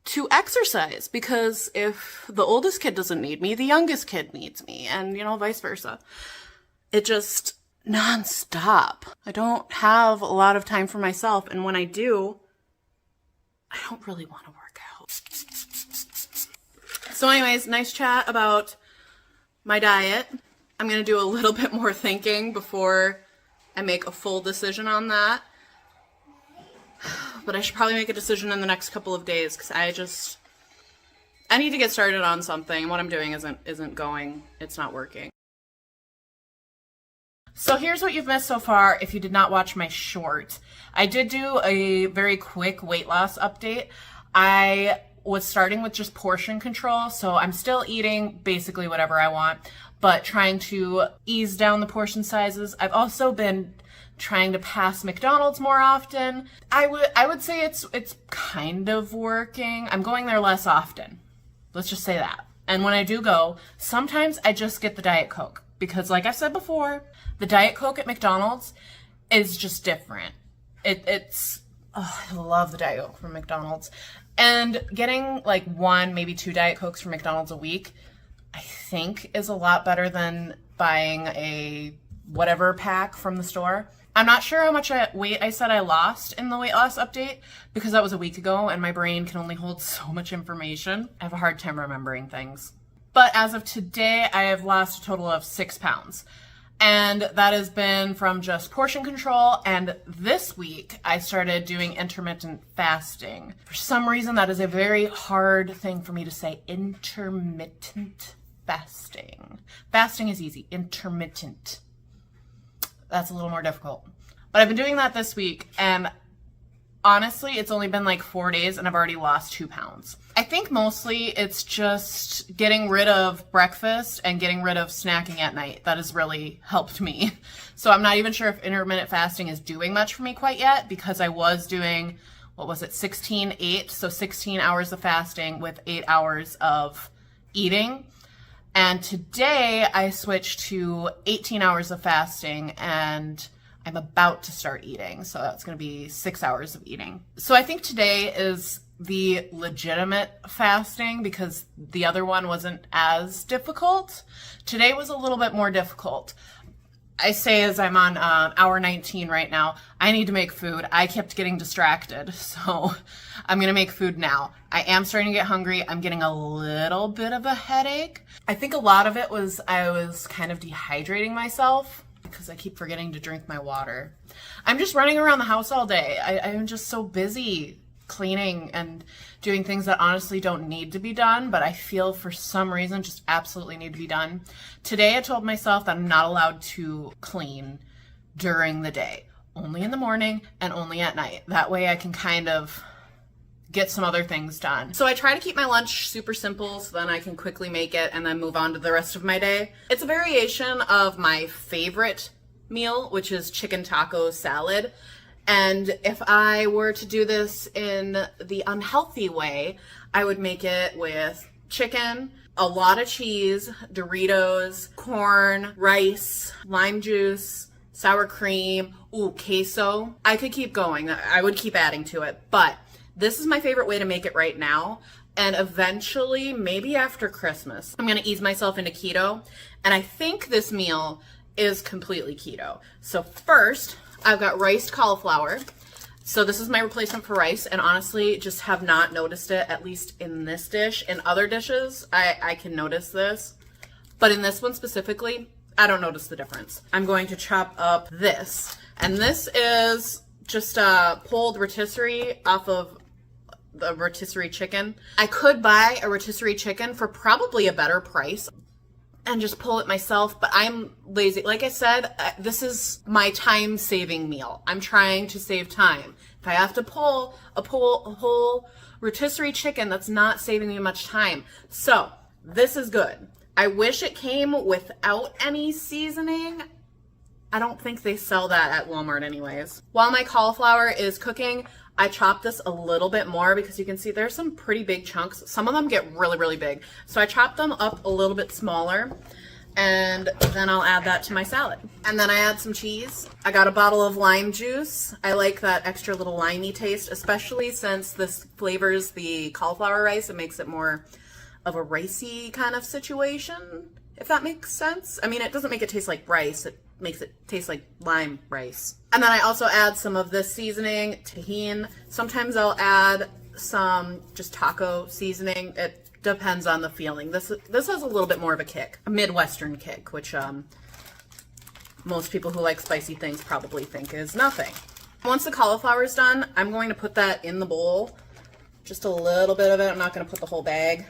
to exercise because if the oldest kid doesn't need me, the youngest kid needs me, and, vice versa. It just nonstop. I don't have a lot of time for myself, and when I do, I don't really want to work out. So anyways, nice chat about my diet. I'm going to do a little bit more thinking before I make a full decision on that. But I should probably make a decision in the next couple of days because I need to get started on something. What I'm doing isn't going. It's not working. So here's what you've missed so far if you did not watch my short. I did do a very quick weight loss update. I was starting with just portion control, so I'm still eating basically whatever I want, but trying to ease down the portion sizes. I've also been trying to pass McDonald's more often. I would say it's kind of working. I'm going there less often. Let's just say that. And when I do go, sometimes I just get the Diet Coke because like I said before, the Diet Coke at McDonald's is just different. I love the Diet Coke from McDonald's. And getting like 1, maybe 2 Diet Cokes from McDonald's a week, I think is a lot better than buying a whatever pack from the store. I'm not sure how much weight I said I lost in the weight loss update because that was a week ago and my brain can only hold so much information. I have a hard time remembering things. But as of today, I have lost a total of 6 pounds. And that has been from just portion control. And this week, I started doing intermittent fasting. For some reason, that is a very hard thing for me to say. Intermittent fasting. Fasting is easy. Intermittent. That's a little more difficult. But I've been doing that this week. And honestly, it's only been like 4 days and I've already lost 2 pounds. I think mostly it's just getting rid of breakfast and getting rid of snacking at night. That has really helped me. So I'm not even sure if intermittent fasting is doing much for me quite yet because I was doing, 16-8, so 16 hours of fasting with 8 hours of eating. And today I switched to 18 hours of fasting and I'm about to start eating. So that's going to be 6 hours of eating. So I think today is the legitimate fasting because the other one wasn't as difficult. Today was a little bit more difficult. I say as I'm on hour 19 right now, I need to make food. I kept getting distracted, so I'm going to make food now. I am starting to get hungry. I'm getting a little bit of a headache. I think a lot of it was I was kind of dehydrating myself because I keep forgetting to drink my water. I'm just running around the house all day. I'm just so busy cleaning and doing things that honestly don't need to be done, but I feel for some reason just absolutely need to be done. Today I told myself that I'm not allowed to clean during the day, only in the morning and only at night. That way I can kind of get some other things done. So I try to keep my lunch super simple so then I can quickly make it and then move on to the rest of my day. It's a variation of my favorite meal, which is chicken taco salad. And if I were to do this in the unhealthy way, I would make it with chicken, a lot of cheese, Doritos, corn, rice, lime juice, sour cream, queso. I could keep going. I would keep adding to it, but this is my favorite way to make it right now. And eventually, maybe after Christmas, I'm going to ease myself into keto. And I think this meal is completely keto. So first, I've got riced cauliflower. So this is my replacement for rice, and honestly just have not noticed it, at least in this dish. In other dishes, I can notice this, but in this one specifically, I don't notice the difference. I'm going to chop up this, and this is just pulled rotisserie off of the rotisserie chicken. I could buy a rotisserie chicken for probably a better price and just pull it myself, but I'm lazy. Like I said, this is my time-saving meal. I'm trying to save time. If I have to pull a whole rotisserie chicken, that's not saving me much time. So this is good. I wish it came without any seasoning. I don't think they sell that at Walmart anyways. While my cauliflower is cooking, I chopped this a little bit more because you can see there's some pretty big chunks. Some of them get really, really big. So I chopped them up a little bit smaller and then I'll add that to my salad. And then I add some cheese. I got a bottle of lime juice. I like that extra little limey taste, especially since this flavors the cauliflower rice. It makes it more of a ricey kind of situation, if that makes sense. I mean, it doesn't make it taste like rice. It makes it taste like lime rice. And then I also add some of this seasoning, tahini. Sometimes I'll add some just taco seasoning. It depends on the feeling. This has a little bit more of a kick, a Midwestern kick, which most people who like spicy things probably think is nothing. Once the cauliflower is done, I'm going to put that in the bowl. Just a little bit of it. I'm not going to put the whole bag.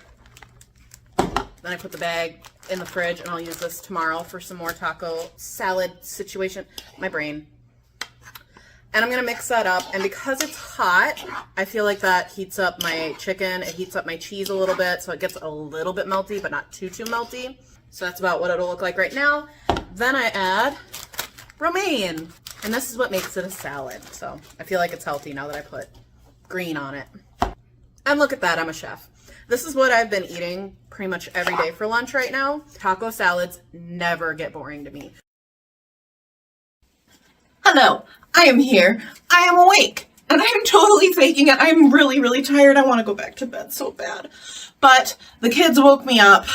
Then I put the bag in the fridge, and I'll use this tomorrow for some more taco salad situation. My brain. And I'm going to mix that up. And because it's hot, I feel like that heats up my chicken. It heats up my cheese a little bit, so it gets a little bit melty, but not too melty. So that's about what it'll look like right now. Then I add romaine. And this is what makes it a salad. So I feel like it's healthy now that I put green on it. And look at that, I'm a chef. This is what I've been eating pretty much every day for lunch right now. Taco salads never get boring to me. Hello, I am here. I am awake. And I am totally faking it. I'm really, really tired. I want to go back to bed so bad. But the kids woke me up.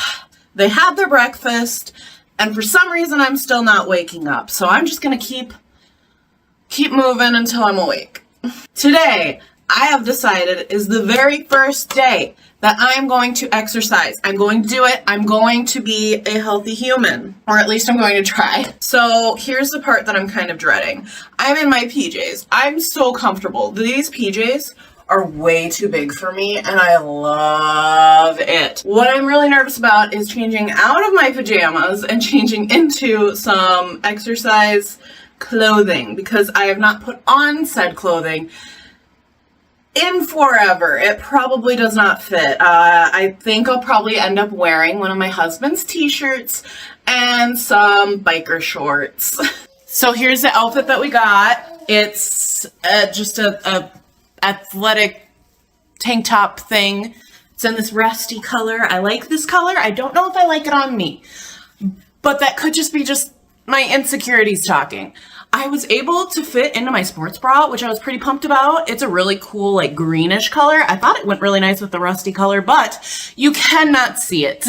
They had their breakfast. And for some reason, I'm still not waking up. So I'm just going to keep moving until I'm awake. Today, I have decided is the very first day that I'm going to exercise. I'm going to do it. I'm going to be a healthy human, or at least I'm going to try. So here's the part that I'm kind of dreading. I'm in my PJs. I'm so comfortable. These PJs are way too big for me, and I love it. What I'm really nervous about is changing out of my pajamas and changing into some exercise clothing, because I have not put on said clothing in forever. It probably does not fit. I think I'll probably end up wearing one of my husband's t-shirts and some biker shorts. So here's the outfit that we got. It's just a athletic tank top thing. It's in this rusty color. I like this color. I don't know if I like it on me, but that could just be just my insecurities talking. I was able to fit into my sports bra, which I was pretty pumped about. It's a really cool, like, greenish color. I thought it went really nice with the rusty color, but you cannot see it.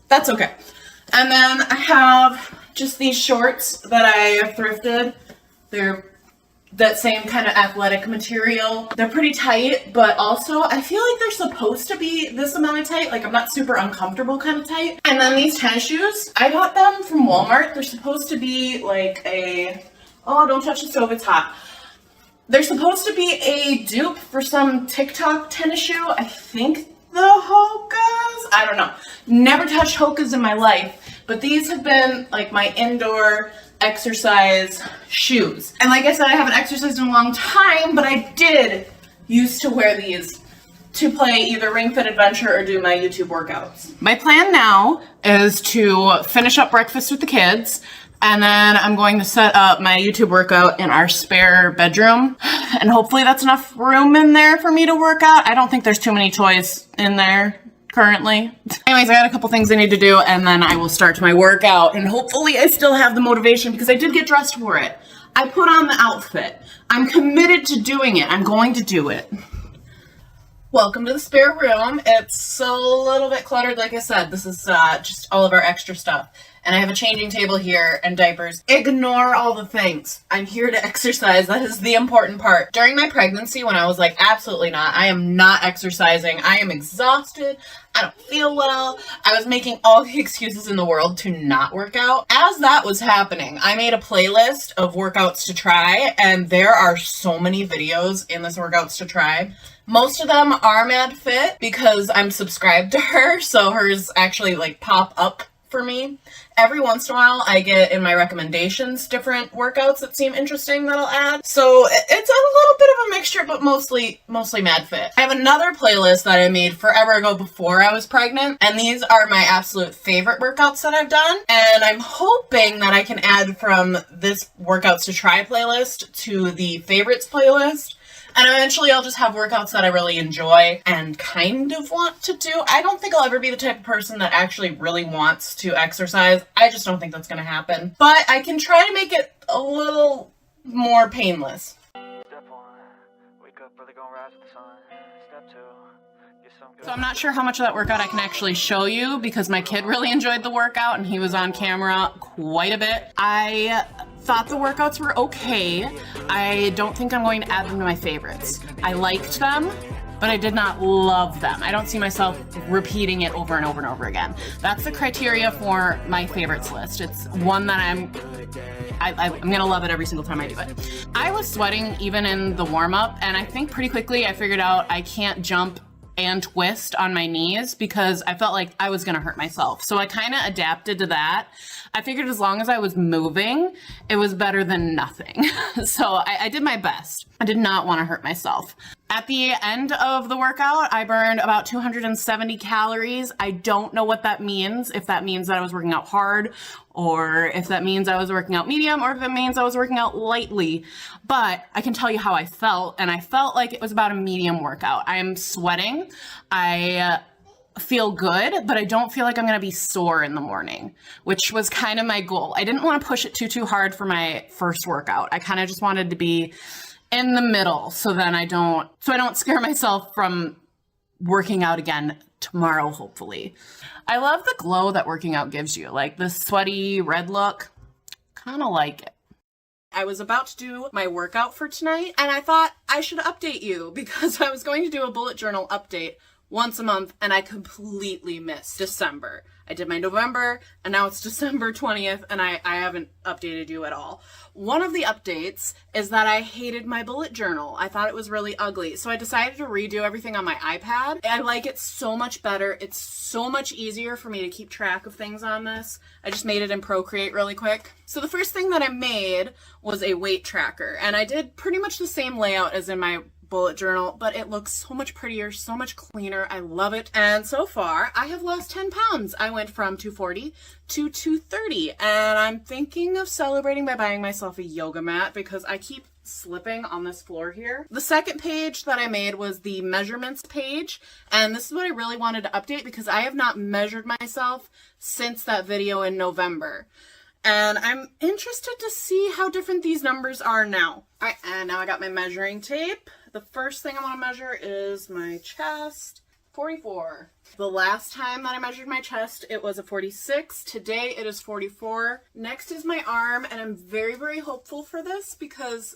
That's okay. And then I have just these shorts that I thrifted. They're that same kind of athletic material. They're pretty tight, but also I feel like they're supposed to be this amount of tight. Like, I'm not super uncomfortable kind of tight. And then these tennis shoes, I got them from Walmart. They're supposed to be like a, oh, don't touch the stove, it's hot. They're supposed to be a dupe for some TikTok tennis shoe. I think the Hokas? I don't know. Never touched Hokas in my life, but these have been like my indoor exercise shoes. And like I said, I haven't exercised in a long time, but I did used to wear these to play either Ring Fit Adventure or do my YouTube workouts. My plan now is to finish up breakfast with the kids, and then I'm going to set up my YouTube workout in our spare bedroom, and hopefully that's enough room in there for me to work out. I don't think there's too many toys in there currently. Anyways, I got a couple things I need to do, and then I will start my workout, and hopefully I still have the motivation because I did get dressed for it. I put on the outfit. I'm committed to doing it. I'm going to do it. Welcome to the spare room. It's a little bit cluttered, like I said. This is just all of our extra stuff. And I have a changing table here and diapers. Ignore all the things. I'm here to exercise. That is the important part. During my pregnancy, when I was like, absolutely not, I am not exercising. I am exhausted. I don't feel well. I was making all the excuses in the world to not work out. As that was happening, I made a playlist of workouts to try, and there are so many videos in this workouts to try. Most of them are Mad Fit because I'm subscribed to her, so hers actually like pop up for me. Every once in a while, I get in my recommendations different workouts that seem interesting that I'll add. So it's a little bit of a mixture, but mostly Mad Fit. I have another playlist that I made forever ago before I was pregnant, and these are my absolute favorite workouts that I've done. And I'm hoping that I can add from this workouts to try playlist to the favorites playlist. And eventually I'll just have workouts that I really enjoy and kind of want to do. I don't think I'll ever be the type of person that actually really wants to exercise. I just don't think that's going to happen. But I can try to make it a little more painless. Step 1, wake up early, gonna rise with the sun. Step 2, get some good. So I'm not sure how much of that workout I can actually show you because my kid really enjoyed the workout and he was on camera quite a bit. I thought the workouts were okay. I don't think I'm going to add them to my favorites. I liked them, but I did not love them. I don't see myself repeating it over and over and over again. That's the criteria for my favorites list. It's one that I'm gonna love it every single time I do it. I was sweating even in the warm-up, and I think pretty quickly I figured out I can't jump and twist on my knees because I felt like I was gonna hurt myself. So I kind of adapted to that. I figured as long as I was moving, it was better than nothing. So I did my best. I did not want to hurt myself. At the end of the workout, I burned about 270 calories. I don't know what that means, if that means that I was working out hard, or if that means I was working out medium, or if it means I was working out lightly. But I can tell you how I felt, and I felt like it was about a medium workout. I am sweating. I feel good, but I don't feel like I'm going to be sore in the morning, which was kind of my goal. I didn't want to push it too hard for my first workout. I kind of just wanted to be in the middle so then I don't scare myself from working out again tomorrow, hopefully. I love the glow that working out gives you, like the sweaty red look. Kind of like it. I was about to do my workout for tonight, and I thought I should update you because I was going to do a bullet journal update once a month, and I completely missed December. I did my November, and now it's December 20th, and I haven't updated you at all. One of the updates is that I hated my bullet journal. I thought it was really ugly, so I decided to redo everything on my iPad. I like it so much better. It's so much easier for me to keep track of things on this. I just made it in Procreate really quick. So the first thing that I made was a weight tracker, and I did pretty much the same layout as in my bullet journal, but it looks so much prettier, so much cleaner. I love it. And so far, I have lost 10 pounds. I went from 240 to 230, and I'm thinking of celebrating by buying myself a yoga mat because I keep slipping on this floor here. The second page that I made was the measurements page, and this is what I really wanted to update because I have not measured myself since that video in November. And I'm interested to see how different these numbers are now. All right, and now I got my measuring tape. The first thing I want to measure is my chest, 44. The last time that I measured my chest, it was a 46. Today it is 44. Next is my arm, and I'm very, very hopeful for this because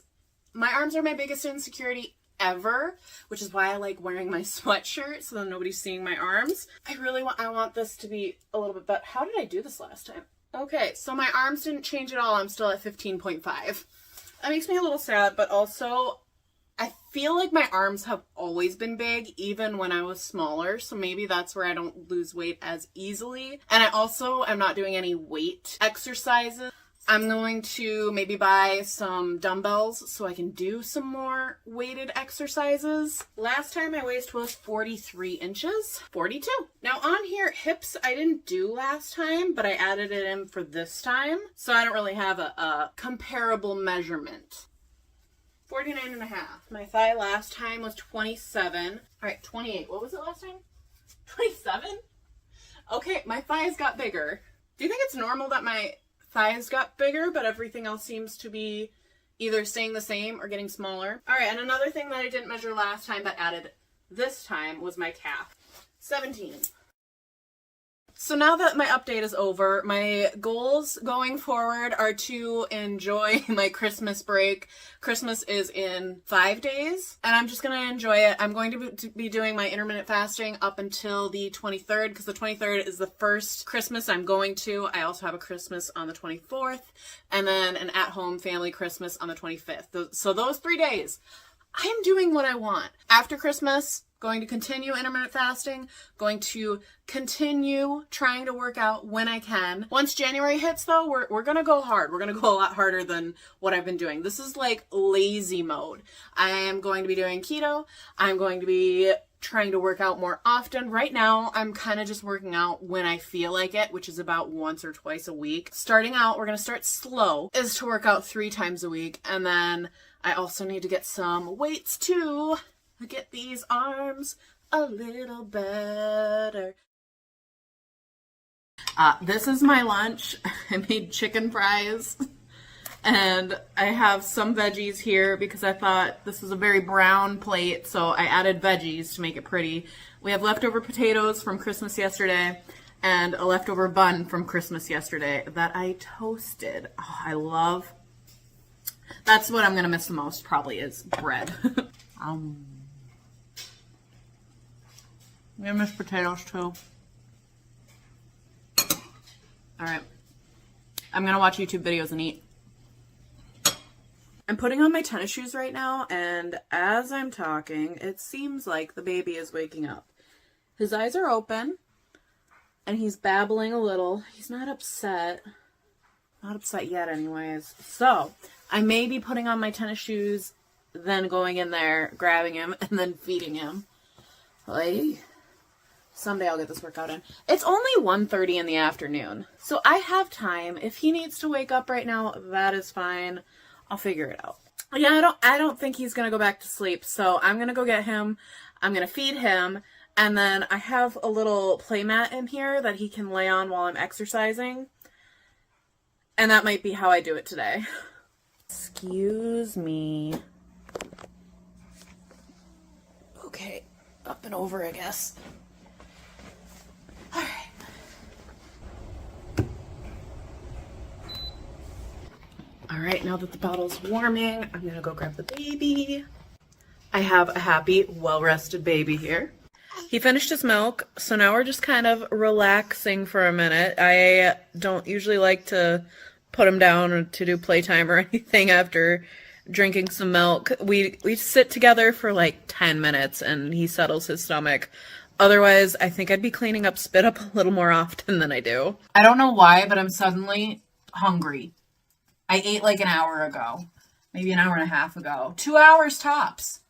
my arms are my biggest insecurity ever, which is why I like wearing my sweatshirt so that nobody's seeing my arms. I want this to be a little bit better. How did I do this last time? Okay, so my arms didn't change at all. I'm still at 15.5. That makes me a little sad, but also I feel like my arms have always been big, even when I was smaller, so maybe that's where I don't lose weight as easily. And I also am not doing any weight exercises. I'm going to maybe buy some dumbbells so I can do some more weighted exercises. Last time my waist was 43 inches, 42. Now on here, hips I didn't do last time, but I added it in for this time. So I don't really have a comparable measurement. 49 and a half. My thigh last time was 27. All right, 28. What was it last time? 27? Okay, my thighs got bigger. Do you think it's normal that my thighs got bigger, but everything else seems to be either staying the same or getting smaller? All right, and another thing that I didn't measure last time but added this time was my calf. 17. So now that my update is over, my goals going forward are to enjoy my Christmas break. Christmas is in 5 days, and I'm just going to enjoy it. I'm going to be doing my intermittent fasting up until the 23rd, because the 23rd is the first Christmas I'm going to. I also have a Christmas on the 24th, and then an at-home family Christmas on the 25th. So those 3 days, I'm doing what I want. After Christmas, going to continue intermittent fasting, going to continue trying to work out when I can. Once January hits though, we're gonna go hard. We're gonna go a lot harder than what I've been doing. This is like lazy mode. I am going to be doing keto. I'm going to be trying to work out more often. Right now, I'm kind of just working out when I feel like it, which is about once or twice a week. Starting out, we're gonna start slow, is to work out 3 times a week, and then I also need to get some weights too. Get these arms a little better. This is my lunch. I made chicken fries and I have some veggies here because I thought this was a very brown plate, so I added veggies to make it pretty. We have leftover potatoes from Christmas yesterday and a leftover bun from Christmas yesterday that I toasted. Oh, I love. That's what I'm gonna miss the most, probably, is bread. I miss potatoes too. Alright. I'm gonna watch YouTube videos and eat. I'm putting on my tennis shoes right now, and as I'm talking, it seems like the baby is waking up. His eyes are open, and he's babbling a little. He's not upset. Not upset yet anyways. So, I may be putting on my tennis shoes, then going in there, grabbing him, and then feeding him. Like, someday I'll get this workout in. It's only 1:30 in the afternoon, so I have time. If he needs to wake up right now, that is fine. I'll figure it out. Yeah, I don't think he's gonna go back to sleep, so I'm gonna go get him. I'm gonna feed him, and then I have a little play mat in here that he can lay on while I'm exercising. And that might be how I do it today. Excuse me. Okay, up and over, I guess. All right. All right, now that the bottle's warming, I'm gonna go grab the baby. I have a happy, well-rested baby here. He finished his milk, so now we're just kind of relaxing for a minute. I don't usually like to put him down or to do playtime or anything after drinking some milk. We sit together for like 10 minutes and he settles his stomach. Otherwise, I think I'd be cleaning up spit up a little more often than I do. I don't know why, but I'm suddenly hungry. I ate like an hour ago, maybe an hour and a half ago, 2 hours tops.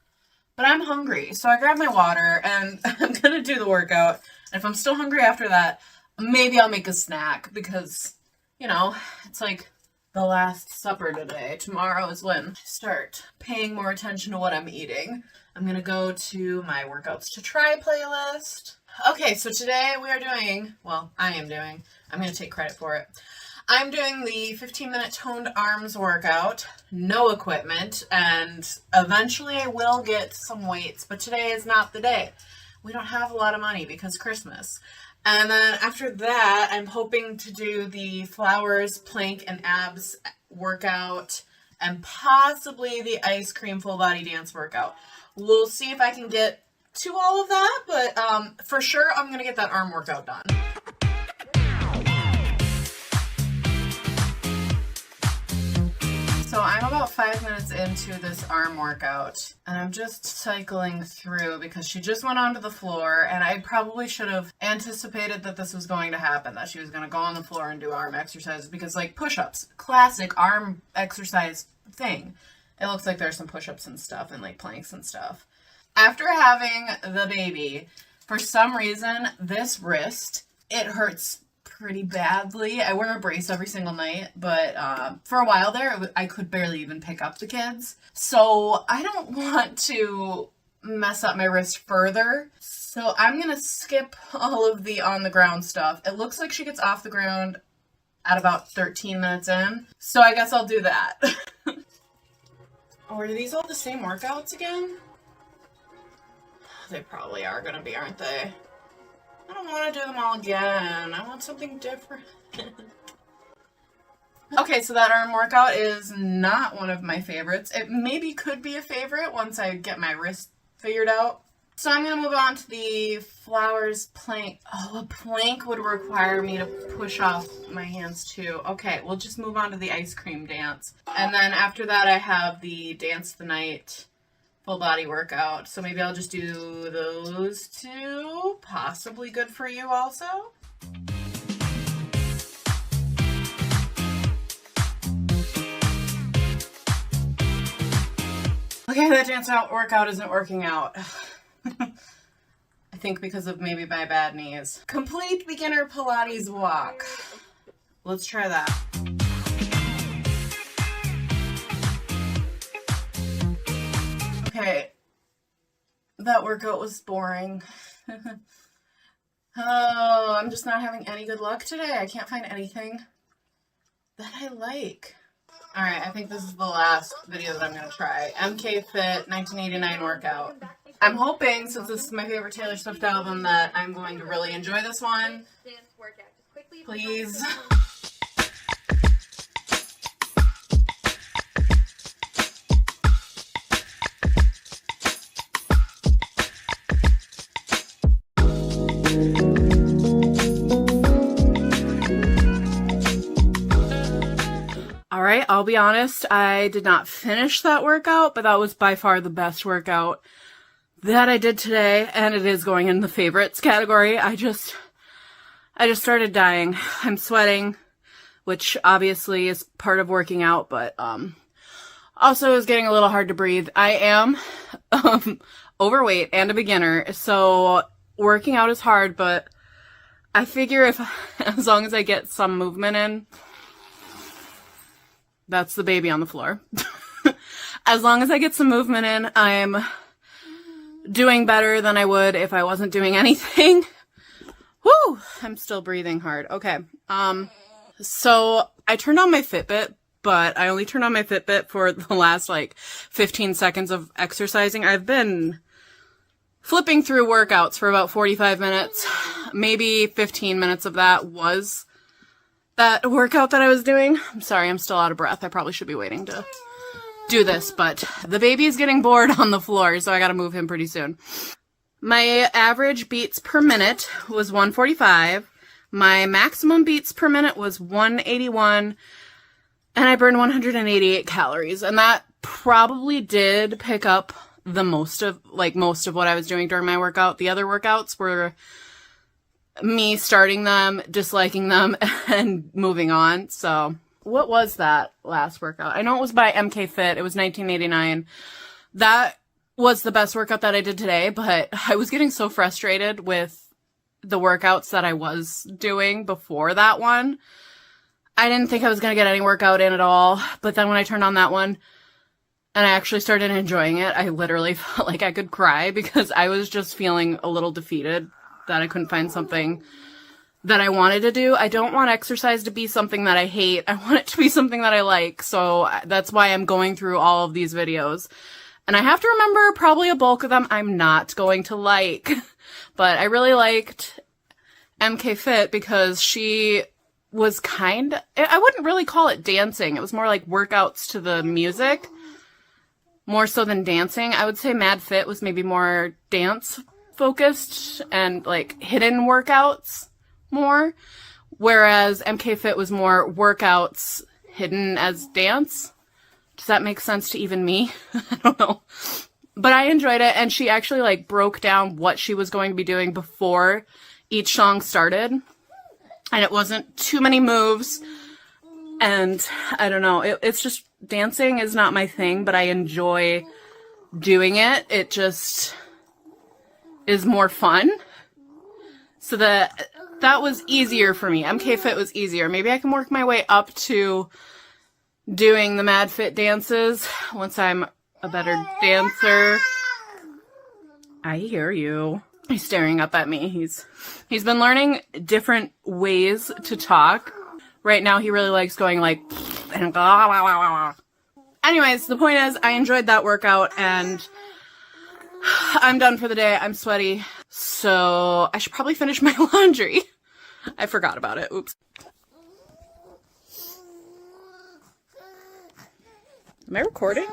But I'm hungry, so I grabbed my water and I'm gonna do the workout. And if I'm still hungry after that, maybe I'll make a snack because, you know, it's like the last supper today. Tomorrow is when I start paying more attention to what I'm eating. I'm gonna go to my workouts to try playlist. Okay, so today we are doing, well, I am doing, I'm gonna take credit for it. I'm doing the 15-minute toned arms workout, no equipment, and eventually I will get some weights, but today is not the day. We don't have a lot of money because Christmas. And then after that, I'm hoping to do the flowers, plank, and abs workout, and possibly the ice cream full body dance workout. We'll see if I can get to all of that, but for sure I'm going to get that arm workout done. So I'm about 5 minutes into this arm workout, and I'm just cycling through because she just went onto the floor, and I probably should have anticipated that this was going to happen, that she was going to go on the floor and do arm exercises, because like push-ups, classic arm exercise thing. It looks like there's some push-ups and stuff and like planks and stuff. After having the baby, for some reason, this wrist, it hurts pretty badly. I wear a brace every single night, but for a while there, I could barely even pick up the kids. So I don't want to mess up my wrist further. So I'm going to skip all of the on the ground stuff. It looks like she gets off the ground at about 13 minutes in. So I guess I'll do that. Oh, are these all the same workouts again? They probably are going to be, aren't they? I don't want to do them all again. I want something different. Okay, so that arm workout is not one of my favorites. It maybe could be a favorite once I get my wrist figured out. So I'm going to move on to the flowers plank. Oh, a plank would require me to push off my hands too. Okay, we'll just move on to the ice cream dance. And then after that I have the dance the night full body workout. So maybe I'll just do those two. Possibly good for you also. Okay, that dance out workout isn't working out. I think because of maybe my bad knees. Complete beginner Pilates walk. Let's try that. Okay, that workout was boring. Oh, I'm just not having any good luck today. I can't find anything that I like. Alright, I think this is the last video that I'm going to try. MK Fit 1989 workout. I'm hoping, since this is my favorite Taylor Swift album, that I'm going to really enjoy this one. Please. I'll be honest, I did not finish that workout, but that was by far the best workout that I did today, and it is going in the favorites category. I just started dying. I'm sweating, which obviously is part of working out, but also is getting a little hard to breathe. I am overweight and a beginner, so working out is hard, but I figure as long as I get some movement in, that's the baby on the floor. As long as I get some movement in, I'm doing better than I would if I wasn't doing anything. Woo! I'm still breathing hard. Okay. So I turned on my Fitbit, but I only turned on my Fitbit for the last 15 seconds of exercising. I've been flipping through workouts for about 45 minutes. Maybe 15 minutes of that was that workout that I was doing. I'm sorry, I'm still out of breath. I probably should be waiting to do this, but the baby's getting bored on the floor, so I gotta move him pretty soon. My average beats per minute was 145. My maximum beats per minute was 181, and I burned 188 calories, and that probably did pick up the most of what I was doing during my workout. The other workouts were me starting them, disliking them, and moving on. So what was that last workout? I know it was by MK Fit. It was $19.89. That was the best workout that I did today, but I was getting so frustrated with the workouts that I was doing before that one. I didn't think I was going to get any workout in at all, but then when I turned on that one and I actually started enjoying it, I literally felt like I could cry because I was just feeling a little defeated that I couldn't find something that I wanted to do. I don't want exercise to be something that I hate. I want it to be something that I like. So that's why I'm going through all of these videos. And I have to remember probably a bulk of them I'm not going to like. But I really liked MK Fit because she was I wouldn't really call it dancing. It was more like workouts to the music, more so than dancing. I would say Mad Fit was maybe more dance focused and hidden workouts more, whereas MK Fit was more workouts hidden as dance. Does that make sense to even me? I don't know. But I enjoyed it, and she actually broke down what she was going to be doing before each song started. And it wasn't too many moves. And I don't know, it's just, dancing is not my thing, but I enjoy doing it. It just is more fun. So that was easier for me. MK Fit was easier. Maybe I can work my way up to doing the Mad Fit dances once I'm a better dancer. I hear you. He's staring up at me. He's been learning different ways to talk. Right now he really likes going and blah, blah, blah, blah. Anyways, the point is I enjoyed that workout and I'm done for the day. I'm sweaty. So I should probably finish my laundry. I forgot about it. Oops. Am I recording?